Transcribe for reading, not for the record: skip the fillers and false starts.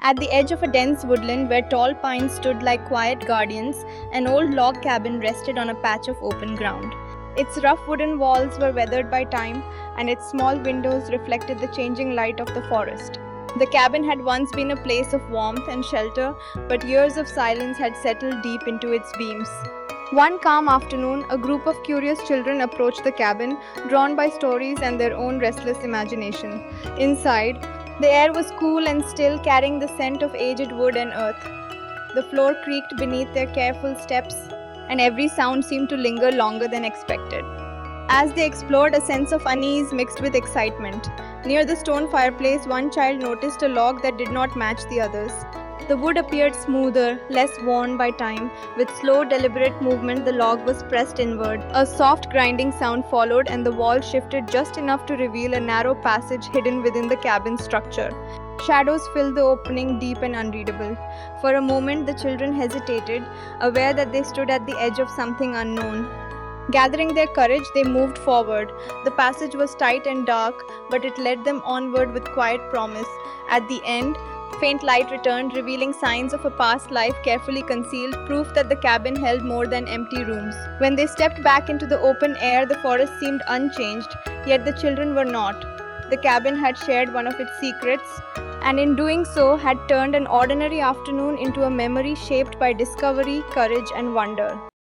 At the edge of a dense woodland where tall pines stood like quiet guardians, an old log cabin rested on a patch of open ground. Its rough wooden walls were weathered by time, and its small windows reflected the changing light of the forest. The cabin had once been a place of warmth and shelter, but years of silence had settled deep into its beams. One calm afternoon, a group of curious children approached the cabin, drawn by stories and their own restless imagination. Inside, the air was cool and still, carrying the scent of aged wood and earth. The floor creaked beneath their careful steps, and every sound seemed to linger longer than expected. As they explored, a sense of unease mixed with excitement. Near the stone fireplace, one child noticed a log that did not match the others. The wood appeared smoother, less worn by time. With slow, deliberate movement, the log was pressed inward. A soft grinding sound followed, and the wall shifted just enough to reveal a narrow passage hidden within the cabin's structure. Shadows filled the opening, deep and unreadable. For a moment, the children hesitated, aware that they stood at the edge of something unknown. Gathering their courage, they moved forward. The passage was tight and dark, but it led them onward with quiet promise. At the end, faint light returned, revealing signs of a past life carefully concealed, proof that the cabin held more than empty rooms. When they stepped back into the open air, the forest seemed unchanged, yet the children were not. The cabin had shared one of its secrets, and in doing so had turned an ordinary afternoon into a memory shaped by discovery, courage, and wonder.